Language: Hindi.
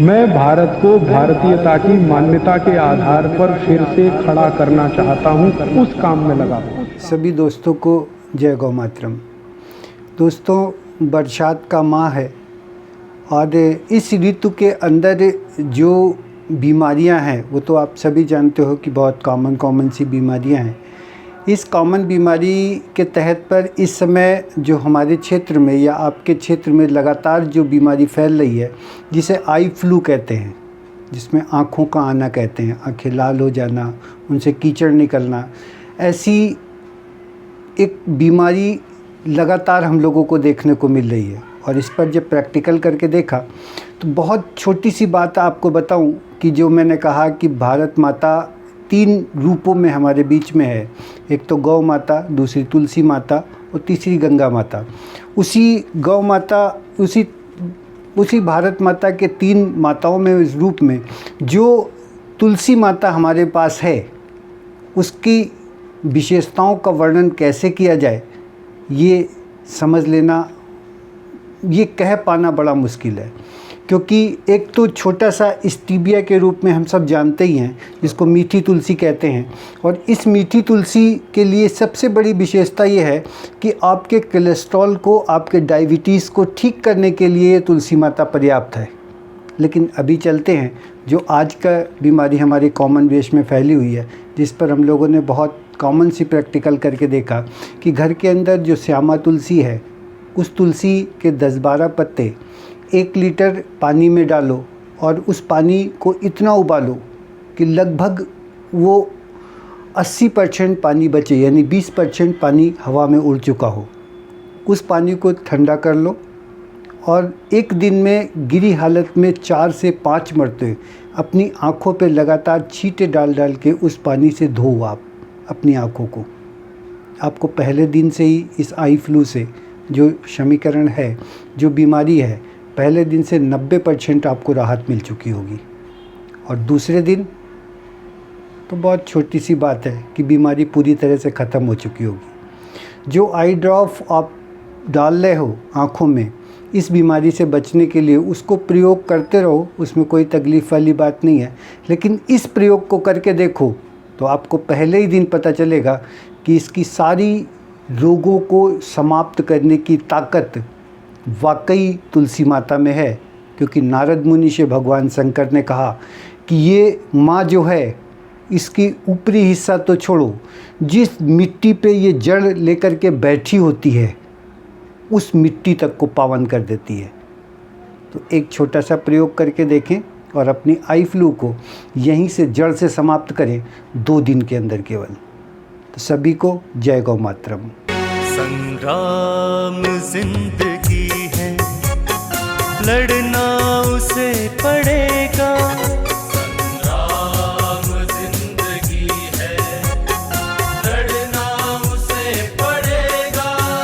मैं भारत को भारतीयता की मान्यता के आधार पर फिर से खड़ा करना चाहता हूं, उस काम में लगा हूं। सभी दोस्तों को जय गौ मातरम। दोस्तों, बरसात का माह है और इस ऋतु के अंदर जो बीमारियां हैं वो तो आप सभी जानते हो कि बहुत कॉमन सी बीमारियां हैं। इस कॉमन बीमारी के तहत पर इस समय जो हमारे क्षेत्र में या आपके क्षेत्र में लगातार जो बीमारी फैल रही है, जिसे आई फ्लू कहते हैं, जिसमें आँखों का आना कहते हैं, आँखें लाल हो जाना, उनसे कीचड़ निकलना, ऐसी एक बीमारी लगातार हम लोगों को देखने को मिल रही है। और इस पर जब प्रैक्टिकल करके देखा तो बहुत छोटी सी बात आपको बताऊं कि जो मैंने कहा कि भारत माता 3 रूपों में हमारे बीच में है। एक तो गौ माता, दूसरी तुलसी माता और तीसरी गंगा माता। उसी गौ माता, उसी भारत माता के 3 माताओं में, इस रूप में जो तुलसी माता हमारे पास है, उसकी विशेषताओं का वर्णन कैसे किया जाए ये समझ लेना, ये कह पाना बड़ा मुश्किल है। क्योंकि एक तो छोटा सा स्टीबिया के रूप में हम सब जानते ही हैं, जिसको मीठी तुलसी कहते हैं। और इस मीठी तुलसी के लिए सबसे बड़ी विशेषता ये है कि आपके कोलेस्ट्रॉल को, आपके डायबिटीज़ को ठीक करने के लिए तुलसी माता पर्याप्त है। लेकिन अभी चलते हैं जो आज का बीमारी हमारी कॉमन वेश में फैली हुई है, जिस पर हम लोगों ने बहुत कॉमन सी प्रैक्टिकल करके देखा कि घर के अंदर जो श्यामा तुलसी है, उस तुलसी के 10-12 पत्ते 1 लीटर पानी में डालो और उस पानी को इतना उबालो कि लगभग वो 80% पानी बचे, यानी 20% पानी हवा में उड़ चुका हो। उस पानी को ठंडा कर लो और एक दिन में गिरी हालत में 4 से 5 मरतबे अपनी आँखों पे लगातार छींटे डाल के उस पानी से धो आप अपनी आँखों को। आपको पहले दिन से ही इस आई फ्लू से जो समीकरण है, जो बीमारी है, पहले दिन से 90% आपको राहत मिल चुकी होगी। और दूसरे दिन तो बहुत छोटी सी बात है कि बीमारी पूरी तरह से ख़त्म हो चुकी होगी। जो आई ड्रॉप आप डाल रहे हो आँखों में इस बीमारी से बचने के लिए, उसको प्रयोग करते रहो, उसमें कोई तकलीफ़ वाली बात नहीं है। लेकिन इस प्रयोग को करके देखो तो आपको पहले ही दिन पता चलेगा कि इसकी सारी रोगों को समाप्त करने की ताकत वाकई तुलसी माता में है। क्योंकि नारद मुनि से भगवान शंकर ने कहा कि ये माँ जो है, इसकी ऊपरी हिस्सा तो छोड़ो, जिस मिट्टी पे ये जड़ लेकर के बैठी होती है उस मिट्टी तक को पावन कर देती है। तो एक छोटा सा प्रयोग करके देखें और अपनी आई फ्लू को यहीं से जड़ से समाप्त करें 2 दिन के अंदर केवल। तो सभी को जय गौ मातरम। संग्राम जिंदगी है, लड़ना उसे पड़े।